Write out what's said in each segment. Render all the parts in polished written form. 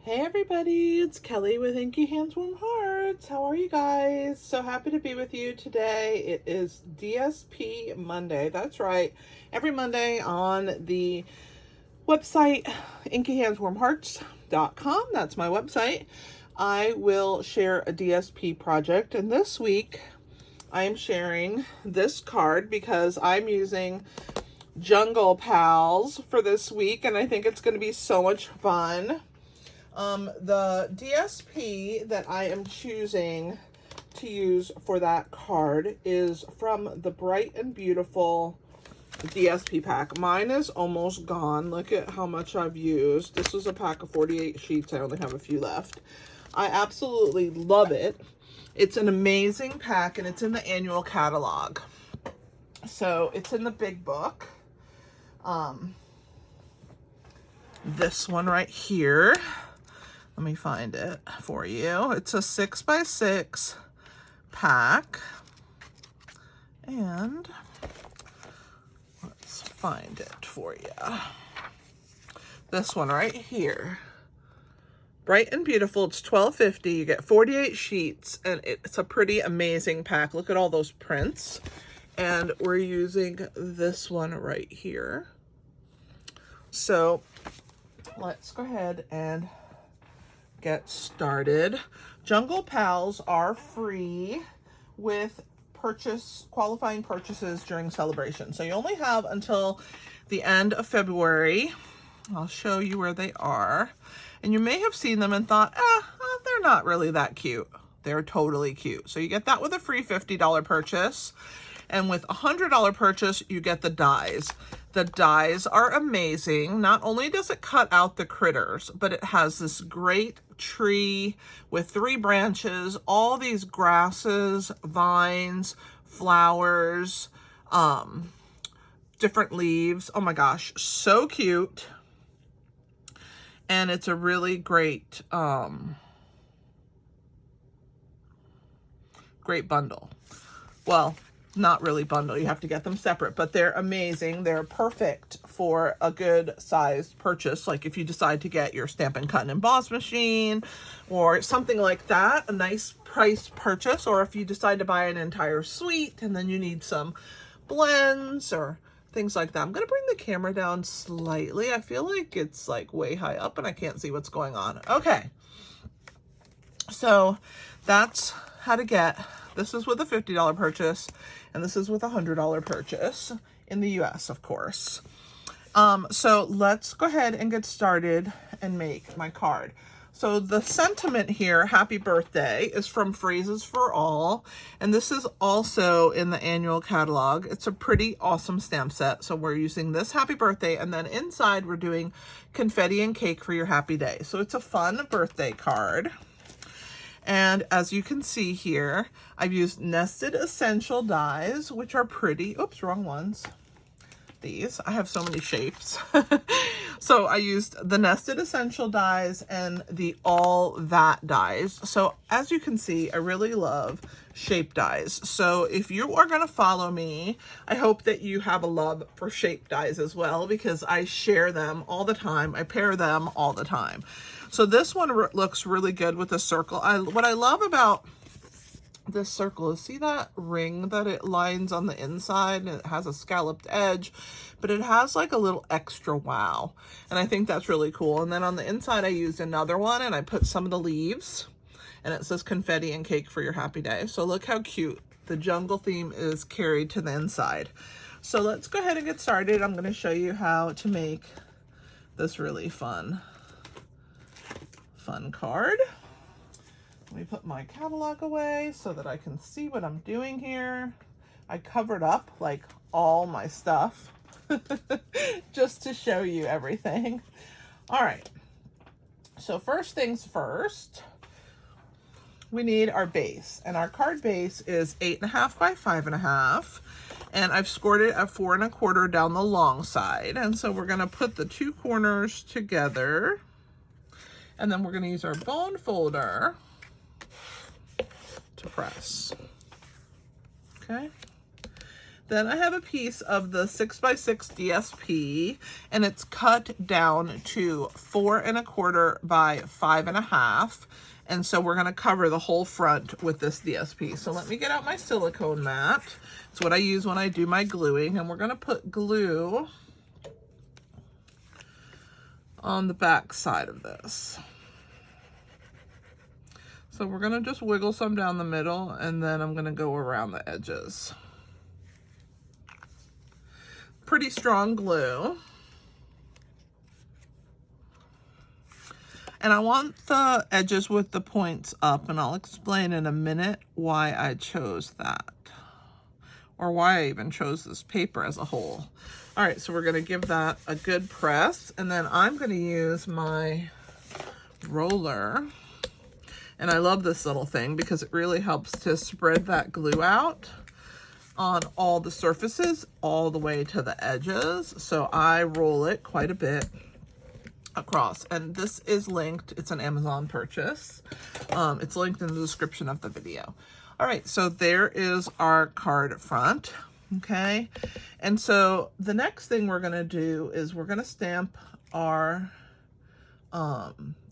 Hey everybody, it's Kelly with Inky Hands Warm Hearts. How are you guys? So happy to be with you today. It is DSP Monday. That's right. Every Monday on the website, inkyhandswarmhearts.com. That's my website. I will share a DSP project. And this week, I am sharing this card because I'm using Jungle Pals for this week. And I think it's going to be so much fun. The DSP that I am choosing to use for that card is from the Bright and Beautiful DSP pack. Mine is almost gone. Look at how much I've used. This was a pack of 48 sheets. I only have a few left. I absolutely love it. It's an amazing pack and it's in the annual catalog. So it's in the big book. This one right here. Let me find it for you. It's a 6x6 pack. And let's find it for you. This one right here. Bright and Beautiful. It's $12.50. You get 48 sheets and it's a pretty amazing pack. Look at all those prints. And we're using this one right here. So let's go ahead and get started. Jungle Pals are free with qualifying purchases during celebration. So you only have until the end of February. I'll show you where they are. And you may have seen them and thought, they're not really that cute. They're totally cute. So you get that with a free $50 purchase. And with a $100 purchase, you get the dies. The dies are amazing. Not only does it cut out the critters, but it has this great tree with 3 branches, all these grasses, vines, flowers, different leaves. Oh my gosh, so cute. And it's a really great, great bundle. Well, not really bundle, you have to get them separate, but they're amazing. They're perfect for a good sized purchase, like if you decide to get your Stampin' Cut and Emboss machine or something like that, a nice price purchase, or if you decide to buy an entire suite and then you need some blends or things like that. I'm gonna bring the camera down slightly. I feel like it's like way high up and I can't see what's going on. Okay, so that's how to get. This is with a $50 purchase, and this is with a $100 purchase in the US, of course. So let's go ahead and get started and make my card. So the sentiment here, Happy Birthday, is from Phrases for All, and this is also in the annual catalog. It's a pretty awesome stamp set. So we're using this Happy Birthday, and then inside we're doing confetti and cake for your happy day. So it's a fun birthday card. And as you can see here, I've used nested essential dies, which are pretty, oops, wrong ones. These, I have so many shapes. So I used the nested essential dies and the all that dies. So as you can see, I really love shape dies. So if you are gonna follow me, I hope that you have a love for shape dies as well, because I share them all the time. I pair them all the time. So this one looks really good with a circle. What I love about this circle is, see that ring that it lines on the inside, and it has a scalloped edge, but it has like a little extra wow. And I think that's really cool. And then on the inside, I used another one and I put some of the leaves, and it says confetti and cake for your happy day. So look how cute. The jungle theme is carried to the inside. So let's go ahead and get started. I'm going to show you how to make this really fun card. Let me put my catalog away so that I can see what I'm doing here. I covered up like all my stuff just to show you everything. All right, so first things first, we need our base, and our card base is 8.5 by 5.5, and I've scored it at 4 1/4 down the long side. And so we're gonna put the 2 corners together, and then we're gonna use our bone folder to press. Okay. Then I have a piece of the 6x6 DSP, and it's cut down to 4 1/4 by 5 1/2. And so we're gonna cover the whole front with this DSP. So let me get out my silicone mat. It's what I use when I do my gluing, and we're gonna put glue on the back side of this. So we're gonna just wiggle some down the middle, and then I'm gonna go around the edges. Pretty strong glue. And I want the edges with the points up, and I'll explain in a minute why I chose that, or why I even chose this paper as a whole. All right, so we're gonna give that a good press, and then I'm gonna use my roller. And I love this little thing because it really helps to spread that glue out on all the surfaces all the way to the edges. So I roll it quite a bit across, and this is linked. It's an Amazon purchase. It's linked in the description of the video. All right, so there is our card front. Okay, and so the next thing we're gonna do is we're gonna stamp our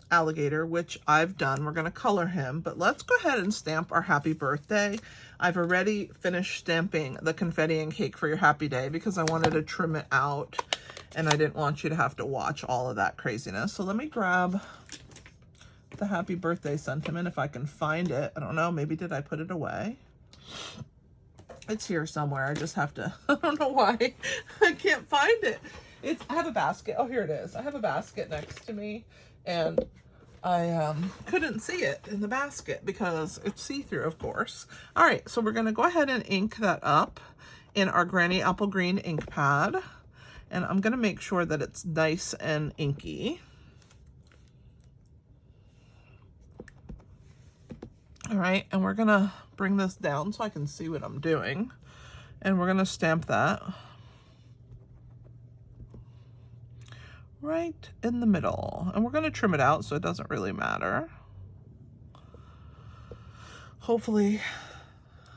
alligator, which I've done. We're gonna color him, but let's go ahead and stamp our happy birthday. I've already finished stamping the confetti and cake for your happy day because I wanted to trim it out, and I didn't want you to have to watch all of that craziness. So let me grab the happy birthday sentiment if I can find it. I don't know, maybe did I put it away? It's here somewhere. I just have to, I don't know why I can't find it. I have a basket. Oh, here it is. I have a basket next to me, and I couldn't see it in the basket because it's see-through, of course. All right, so we're gonna go ahead and ink that up in our Granny Apple Green ink pad, and I'm gonna make sure that it's nice and inky. All right, and we're gonna bring this down so I can see what I'm doing, and we're gonna stamp that right in the middle, and we're going to trim it out so it doesn't really matter. Hopefully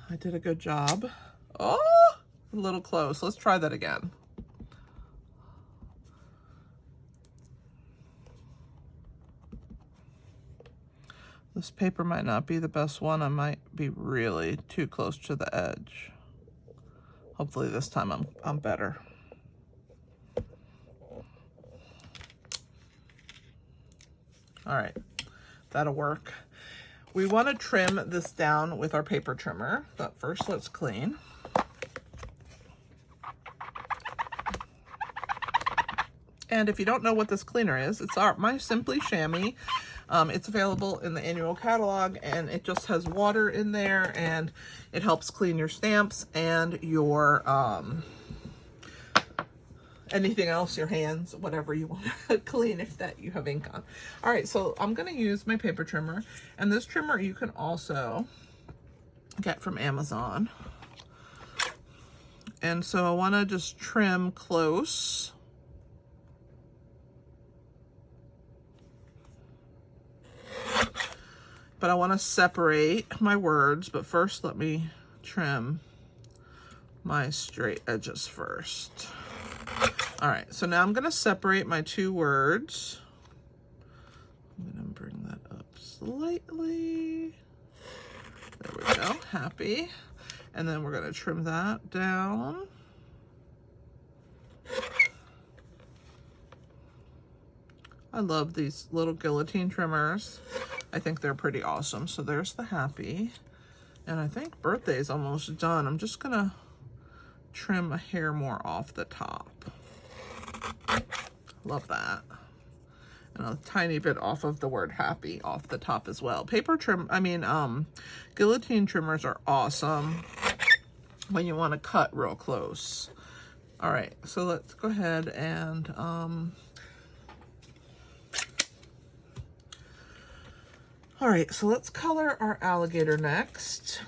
I did a good job. Oh, a little close. Let's try that again. This paper might not be the best one. I might be really too close to the edge. Hopefully this time I'm better. All right, that'll work. We want to trim this down with our paper trimmer, but first let's clean. And if you don't know what this cleaner is, it's my Simply Chamois. It's available in the annual catalog, and it just has water in there, and it helps clean your stamps and your anything else, your hands, whatever you want to clean if that you have ink on. All right, so I'm going to use my paper trimmer, and this trimmer you can also get from Amazon. And so I want to just trim close. But I want to separate my words, but first let me trim my straight edges first. All right, so now I'm going to separate my two words. I'm going to bring that up slightly. There we go, happy. And then we're going to trim that down. I love these little guillotine trimmers. I think they're pretty awesome. So there's the happy. And I think birthday is almost done. I'm just going to trim a hair more off the top. Love that. And a tiny bit off of the word happy off the top as well. Guillotine trimmers are awesome when you want to cut real close. All right, so let's go ahead and all right, so let's color our alligator next.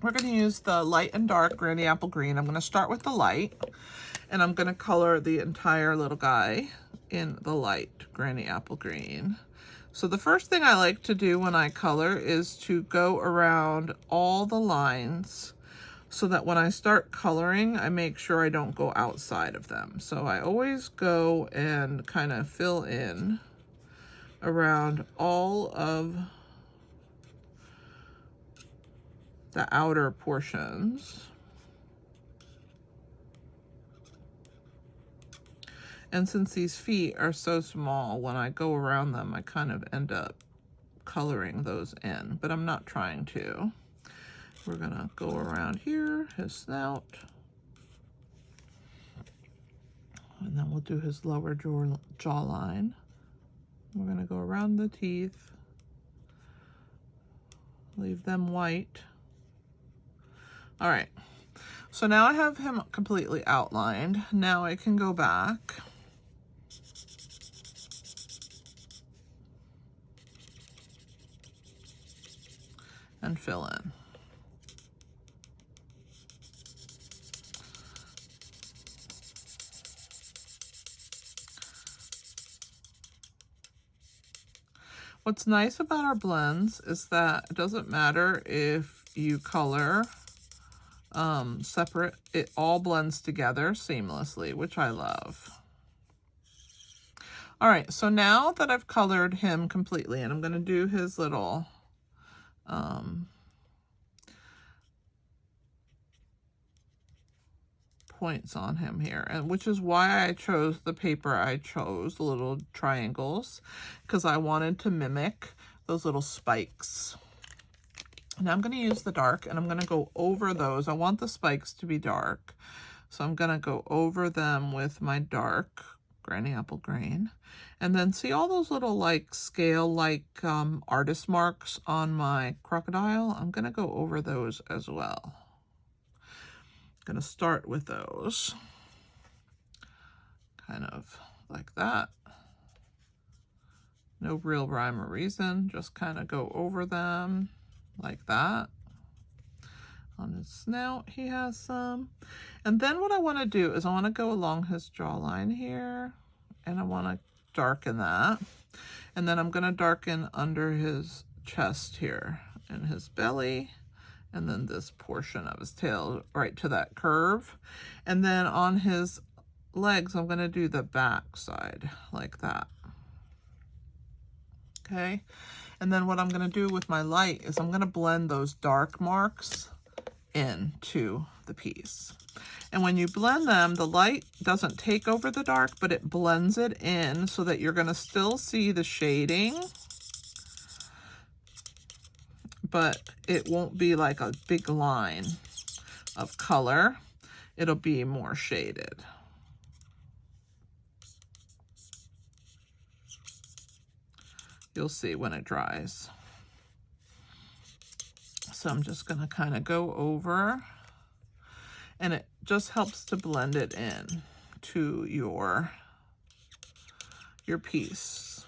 We're going to use the light and dark Granny Apple Green. I'm going to start with the light, and I'm going to color the entire little guy in the light Granny Apple Green. So the first thing I like to do when I color is to go around all the lines so that when I start coloring, I make sure I don't go outside of them. So I always go and kind of fill in around all of the outer portions. And since these feet are so small, when I go around them, I kind of end up coloring those in, but I'm not trying to. We're gonna go around here, his snout, and then we'll do his lower jawline. We're gonna go around the teeth, leave them white. All right, so now I have him completely outlined. Now I can go back and fill in. What's nice about our blends is that it doesn't matter if you color separate, it all blends together seamlessly, which I love. All right, so now that I've colored him completely, and I'm going to do his little points on him here, and which is why I chose the paper I chose, the little triangles, because I wanted to mimic those little spikes. Now I'm going to use the dark, and I'm going to go over those. I want the spikes to be dark, so I'm going to go over them with my dark Granny Apple Green. And then see all those little like scale like artist marks on my crocodile? I'm going to go over those as well. I'm going to start with those. Kind of like that. No real rhyme or reason, just kind of go over them like that. On his snout, he has some. And then what I want to do is I want to go along his jawline here, and I want to darken that. And then I'm going to darken under his chest here and his belly, and then this portion of his tail right to that curve. And then on his legs, I'm going to do the back side like that. Okay. And then what I'm going to do with my light is I'm going to blend those dark marks into the piece. And when you blend them, the light doesn't take over the dark, but it blends it in so that you're going to still see the shading, but it won't be like a big line of color. It'll be more shaded. You'll see when it dries. So I'm just going to kind of go over, and it just helps to blend it in to your piece.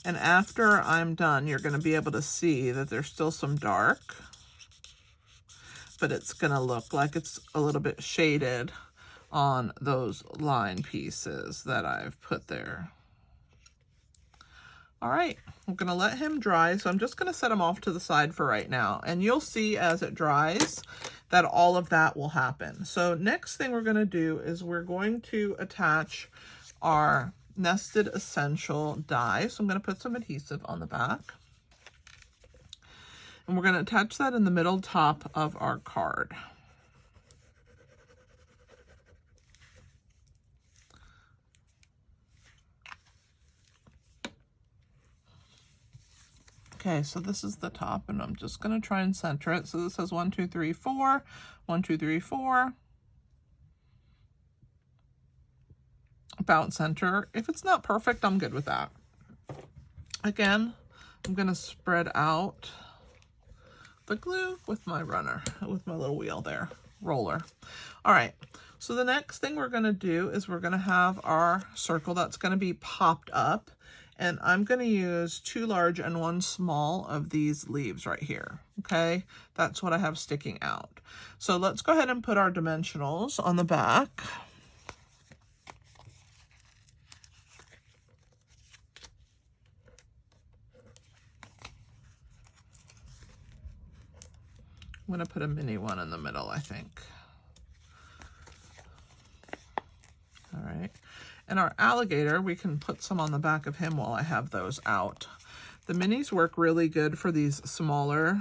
And after I'm done, you're going to be able to see that there's still some dark, but it's going to look like it's a little bit shaded on those line pieces that I've put there. All right, I'm going to let him dry, so I'm just going to set him off to the side for right now. And you'll see as it dries that all of that will happen. So next thing we're going to do is we're going to attach our nested essential die. So I'm going to put some adhesive on the back. And we're going to attach that in the middle top of our card. Okay, so this is the top, and I'm just going to try and center it. So this says 1, 2, 3, 4, 1, 2, 3, 4. About center. If it's not perfect, I'm good with that. Again, I'm going to spread out the glue with my runner, with my little wheel there, roller. All right, so the next thing we're going to do is we're going to have our circle that's going to be popped up. And I'm going to use 2 large and 1 small of these leaves right here. Okay, that's what I have sticking out. So let's go ahead and put our dimensionals on the back. I'm going to put a mini one in the middle, I think. All right. And our alligator, we can put some on the back of him while I have those out. The minis work really good for these smaller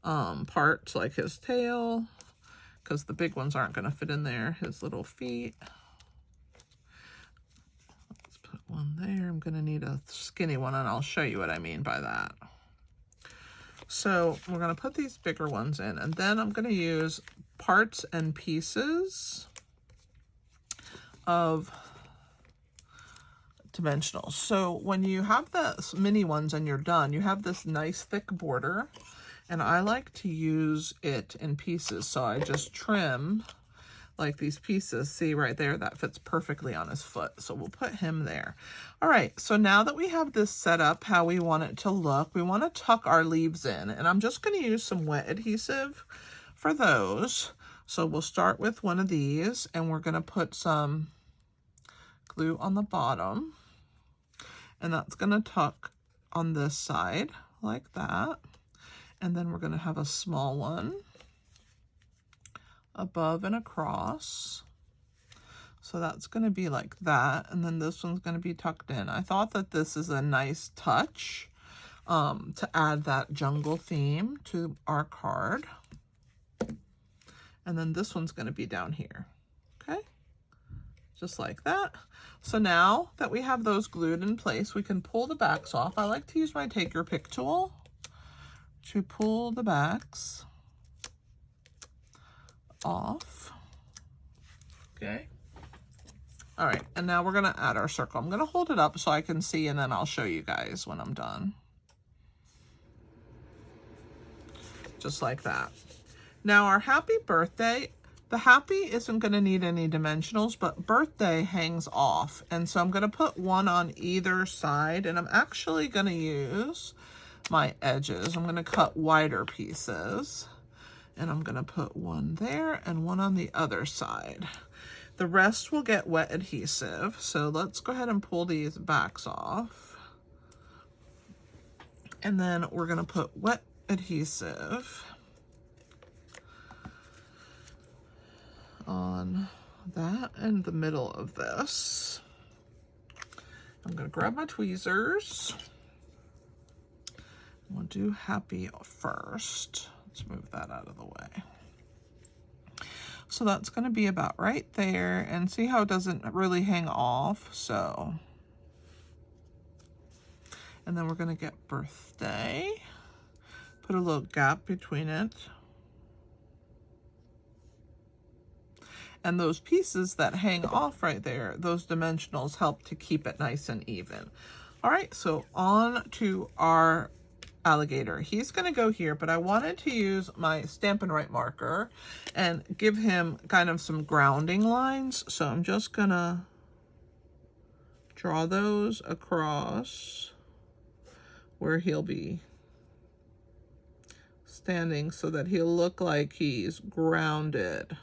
parts, like his tail, because the big ones aren't going to fit in there. His little feet. Let's put one there. I'm going to need a skinny one, and I'll show you what I mean by that. So we're going to put these bigger ones in, and then I'm going to use parts and pieces of dimensionals. So when you have the mini ones and you're done, you have this nice thick border, and I like to use it in pieces. So I just trim like these pieces. See right there, that fits perfectly on his foot. So we'll put him there. All right, so now that we have this set up how we want it to look, we want to tuck our leaves in, and I'm just going to use some wet adhesive for those. So we'll start with one of these, and we're going to put some glue on the bottom, and that's going to tuck on this side like that. And then we're going to have a small one above and across. So that's going to be like that. And then this one's going to be tucked in. I thought that this is a nice touch to add that jungle theme to our card. And then this one's going to be down here. Okay. Just like that. So now that we have those glued in place, we can pull the backs off. I like to use my take your pick tool to pull the backs off. Okay. All right, and now we're gonna add our circle. I'm gonna hold it up so I can see, and then I'll show you guys when I'm done. Just like that. Now our happy birthday, the happy isn't gonna need any dimensionals, but birthday hangs off. And so I'm gonna put one on either side, and I'm actually gonna use my edges. I'm going to cut wider pieces, and I'm going to put one there and one on the other side. The rest will get wet adhesive. So let's go ahead and pull these backs off. And then we're going to put wet adhesive on that in the middle of this. I'm going to grab my tweezers. We'll do happy first. Let's move that out of the way. So that's going to be about right there, and see how it doesn't really hang off. So, and then we're going to get birthday. Put a little gap between it. And those pieces that hang off right there, those dimensionals help to keep it nice and even. All right, so on to our alligator. He's going to go here, but I wanted to use my Stampin' Up marker and give him kind of some grounding lines. So I'm just going to draw those across where he'll be standing so that he'll look like he's grounded,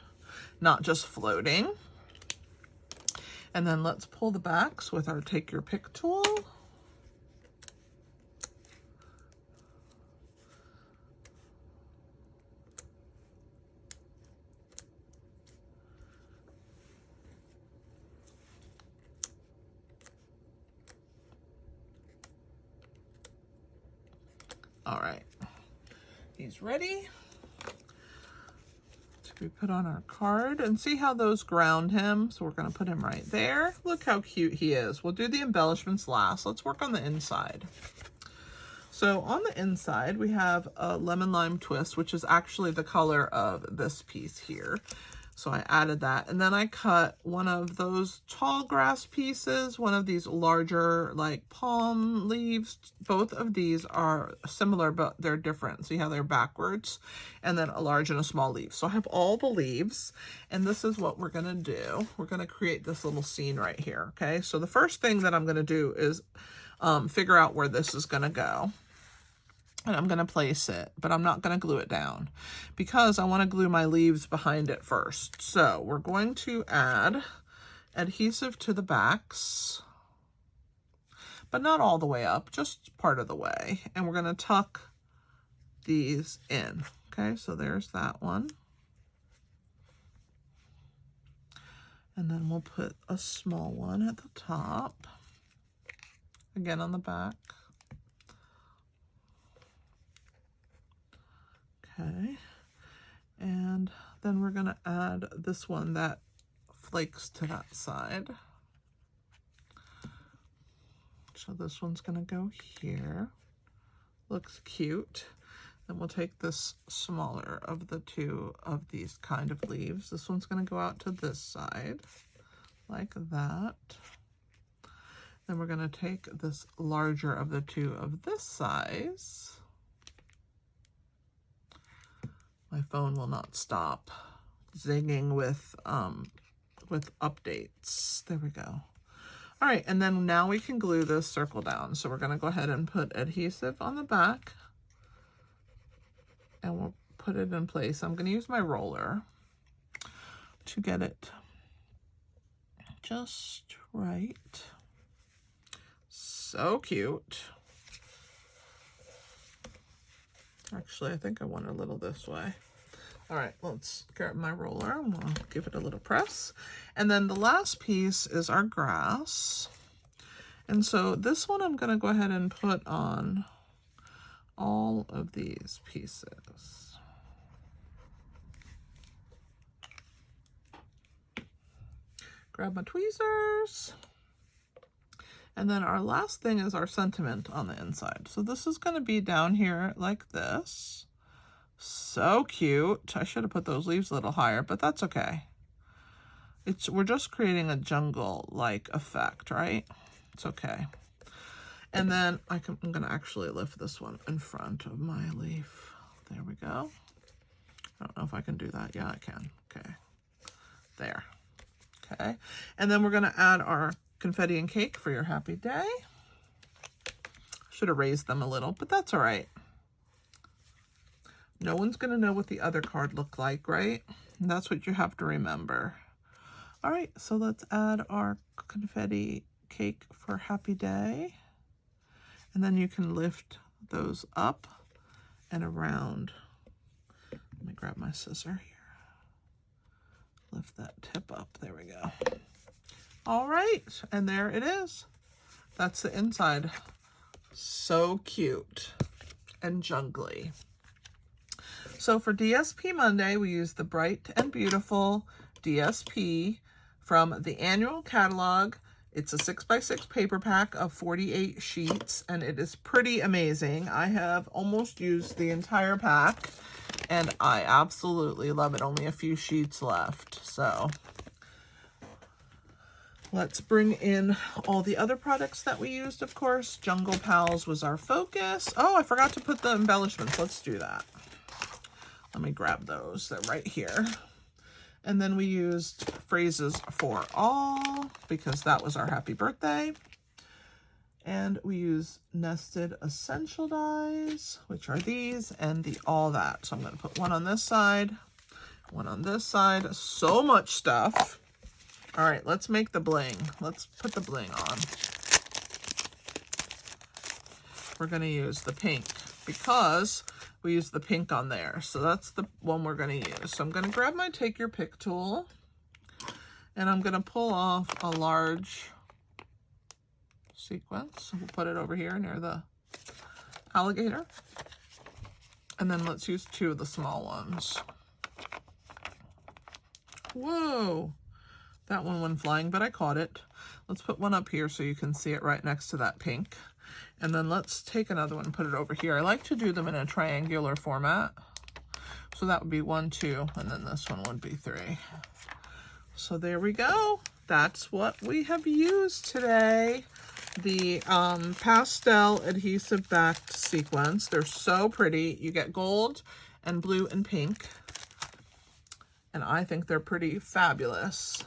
not just floating. And then let's pull the backs with our take your pick tool. All right, he's ready to be put on our card, and see how those ground him. So we're going to put him right there. Look how cute he is. We'll do the embellishments last. Let's work on the inside. So on the inside, we have a lemon lime twist, which is actually the color of this piece here. So I added that, and then I cut one of those tall grass pieces, one of these larger like palm leaves. Both of these are similar, but they're different. See how they're backwards, and then a large and a small leaf. So I have all the leaves, and this is what we're gonna do. We're gonna create this little scene right here, okay? So the first thing that I'm gonna do is figure out where this is gonna go. And I'm going to place it, but I'm not going to glue it down because I want to glue my leaves behind it first. So we're going to add adhesive to the backs, but not all the way up, just part of the way. And we're going to tuck these in, Okay, so there's that one. And then we'll put a small one at the top. Again on the back. Okay. And then we're going to add this one that flakes to that side. So this one's going to go here. Looks cute. Then we'll take this smaller of the two of these kind of leaves. This one's going to go out to this side, like that. Then we're going to take this larger of the two of this size. My phone will not stop zinging with updates. There we go. All right, and then now we can glue this circle down. So we're going to go ahead and put adhesive on the back. And we'll put it in place. I'm going to use my roller to get it just right. So cute. Actually, I think I want it a little this way. All right, let's grab my roller and we'll give it a little press. And then the last piece is our grass. And so this one I'm going to go ahead and put on all of these pieces. Grab my tweezers. And then our last thing is our sentiment on the inside. So this is going to be down here like this. So cute. I should have put those leaves a little higher, but that's okay. We're just creating a jungle-like effect, right? It's okay. And then I'm going to actually lift this one in front of my leaf. There we go. I don't know if I can do that. Yeah, I can. Okay. There. Okay. And then we're going to add our confetti and cake for your happy day. Should have raised them a little, but that's all right. No one's going to know what the other card looked like, right? And that's what you have to remember. All right, so let's add our confetti cake for happy day. And then you can lift those up and around. Let me grab my scissor here. Lift that tip up. There we go. All right, and there it is. That's the inside. So cute and jungly. So for DSP Monday, we used the Bright and Beautiful DSP from the annual catalog. It's a 6x6 paper pack of 48 sheets, and it is pretty amazing. I have almost used the entire pack, and I absolutely love it. Only a few sheets left, so let's bring in all the other products that we used, of course. Jungle Pals was our focus. Oh, I forgot to put the embellishments. Let's do that. Let me grab those. They're right here. And then we used Phrases for All because that was our happy birthday. And we use Nested Essential Dies, which are these, and the All That. So I'm going to put one on this side, one on this side. So much stuff. All right, let's make the bling. Let's put the bling on. We're going to use the pink because we use the pink on there. So that's the one we're going to use. So I'm going to grab my Take Your Pick tool and I'm going to pull off a large sequence. We'll put it over here near the alligator. And then let's use two of the small ones. Whoa! That one went flying, but I caught it. Let's put one up here so you can see it right next to that pink. And then let's take another one and put it over here. I like to do them in a triangular format. So that would be 1, 2, and then this one would be 3. So there we go. That's what we have used today. The pastel adhesive backed sequence. They're so pretty. You get gold and blue and pink. And I think they're pretty fabulous.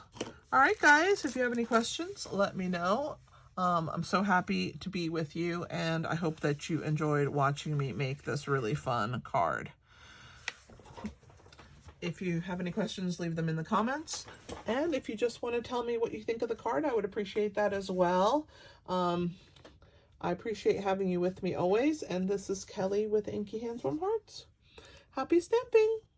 All right, guys, if you have any questions, let me know. I'm so happy to be with you, and I hope that you enjoyed watching me make this really fun card. If you have any questions, leave them in the comments. And if you just want to tell me what you think of the card, I would appreciate that as well. I appreciate having you with me always. And this is Kelly with Inky Hands Warm Hearts. Happy stamping!